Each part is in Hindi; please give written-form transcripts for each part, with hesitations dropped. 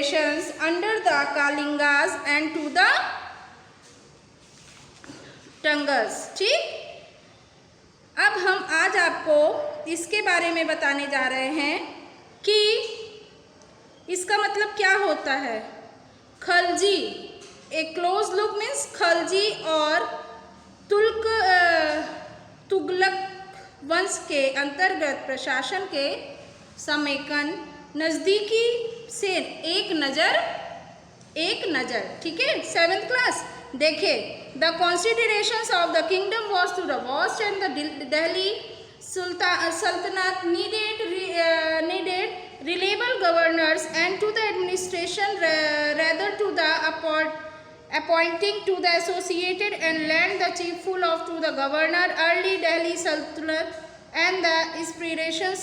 considerations under the Kalingas and to the Tangas। ठीक, अब हम आज आपको इसके बारे में बताने जा रहे हैं कि इसका मतलब क्या होता है। खलजी, ए क्लोज लुक मीन्स खलजी और तुगलक वंश के अंतर्गत प्रशासन के समेकन, नज़दीकी से एक नज़र। ठीक है, 7th क्लास। देखिए, the considerations of the kingdom was to the vast and the Delhi sultanate needed reliable governors and to the administration rather to the appointing to the associated and land the chief full of to the governor early Delhi Sultanate and the inspirations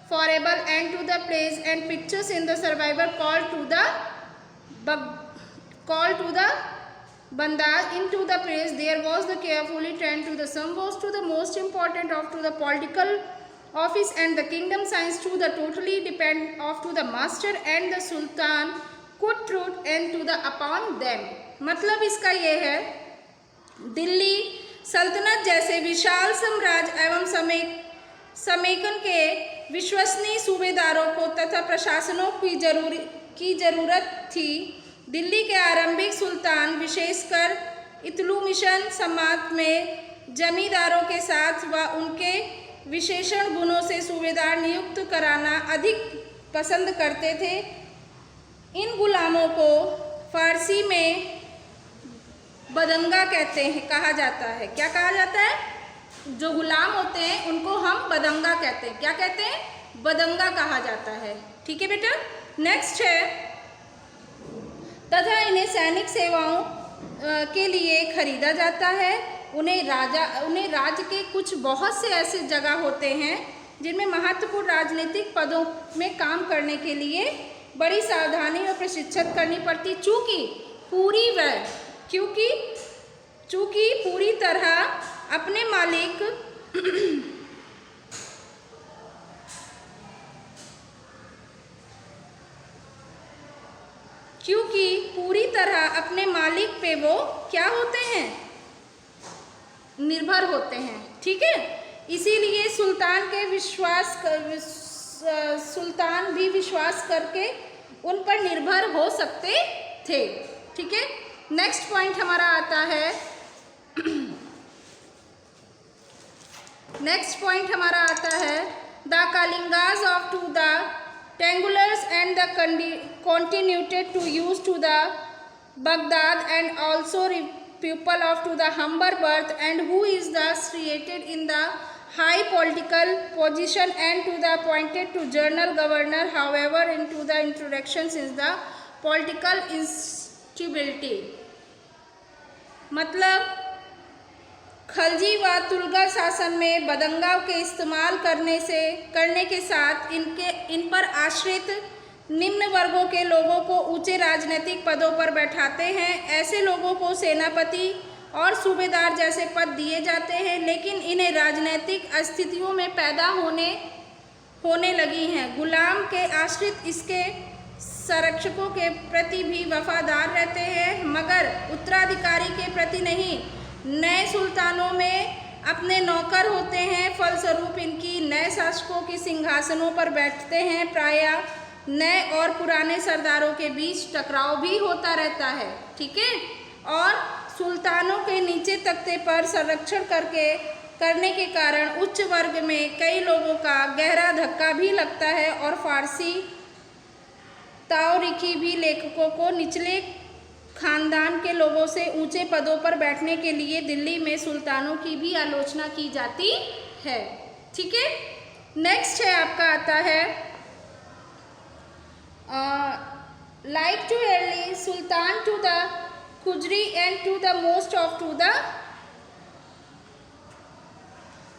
forable and to the plays and pictures in the survivor called to the Bandaz into the place. There was the carefully turned to the some was to the most important of to the political office and the kingdom science to the totally depend of to the master and the sultan could truth and to the upon them। मतलब इसका ये है, दिल्ली सल्तनत जैसे विशाल साम्राज्य एवं समेकन के विश्वसनीय सूबेदारों को तथा प्रशासनों की जरूरत थी। दिल्ली के आरंभिक सुल्तान विशेषकर इल्तुमिशन समाज में जमींदारों के साथ व उनके विशेषण गुणों से सूबेदार नियुक्त कराना अधिक पसंद करते थे। इन गुलामों को फारसी में बदंगा कहा जाता है। क्या कहा जाता है? जो गुलाम होते हैं उनको हम बदंगा कहते हैं। क्या कहते हैं? बदंगा कहा जाता है। ठीक है बेटा। नेक्स्ट है, तथा इन्हें सैनिक सेवाओं के लिए खरीदा जाता है। उन्हें राज्य के कुछ बहुत से ऐसे जगह होते हैं जिनमें महत्वपूर्ण राजनीतिक पदों में काम करने के लिए बड़ी सावधानी और प्रशिक्षण करनी पड़ती, चूँकि पूरी तरह अपने मालिक पे वो क्या होते हैं? निर्भर होते हैं। ठीक है, इसीलिए सुल्तान भी विश्वास करके उन पर निर्भर हो सकते थे। ठीक है, नेक्स्ट पॉइंट हमारा आता है the Kalingas of to the Tangulars and the continued to use to the Baghdad and also people of to the humble birth and who is thus created in the high political position and to the appointed to general governor, however into the introductions is the political instability। मतलब खलजी व तुगलक शासन में बदंगा के इस्तेमाल करने के साथ इन पर आश्रित निम्न वर्गों के लोगों को ऊंचे राजनीतिक पदों पर बैठाते हैं। ऐसे लोगों को सेनापति और सूबेदार जैसे पद दिए जाते हैं, लेकिन इन्हें राजनीतिक स्थितियों में पैदा होने लगी हैं। गुलाम के आश्रित इसके संरक्षकों के प्रति भी वफादार रहते हैं, मगर उत्तराधिकारी के प्रति नहीं। नए सुल्तानों में अपने नौकर होते हैं, फलस्वरूप इनकी नए शासकों के सिंहासनों पर बैठते हैं। प्रायः नए और पुराने सरदारों के बीच टकराव भी होता रहता है। ठीक है, और सुल्तानों के नीचे तख्ते पर संरक्षण करने के कारण उच्च वर्ग में कई लोगों का गहरा धक्का भी लगता है और फारसी तारीखी भी लेखकों को निचले खानदान के लोगों से ऊंचे पदों पर बैठने के लिए दिल्ली में सुल्तानों की भी आलोचना की जाती है। ठीक है, नेक्स्ट है आपका आता है like to early sultan to the खुजरी and to the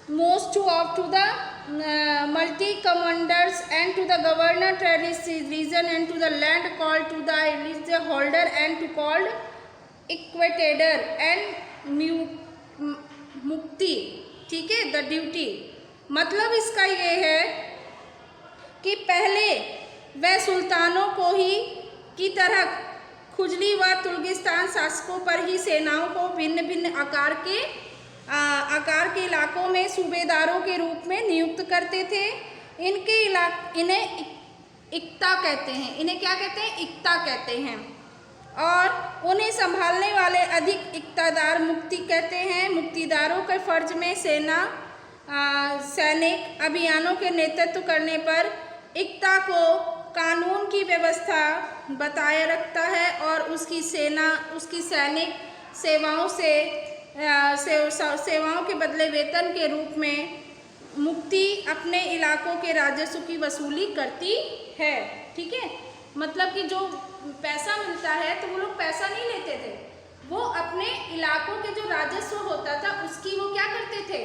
most to the multi commanders and to the governor territories region and to the land called to the release holder and to called equator and mukti। ठीक है, द ड्यूटी। मतलब इसका ये है कि पहले वह सुल्तानों को ही की तरह खुजली व तुर्गिस्तान शासकों पर ही सेनाओं को भिन्न भिन्न आकार के इलाकों में सूबेदारों के रूप में नियुक्त करते थे। इन्हें इक्ता कहते हैं। इन्हें क्या कहते हैं? इक्ता कहते हैं। और उन्हें संभालने वाले अधिक इक्तादार मुक्ति कहते हैं। मुक्तिदारों के फर्ज में सैनिक अभियानों के नेतृत्व करने पर इक्ता को कानून की व्यवस्था बताए रखता है और उसकी सैनिक सेवाओं के बदले वेतन के रूप में मुक्ति अपने इलाकों के राजस्व की वसूली करती है। ठीक है, मतलब कि जो पैसा मिलता है तो वो लोग पैसा नहीं लेते थे, वो अपने इलाकों के जो राजस्व होता था उसकी वो क्या करते थे?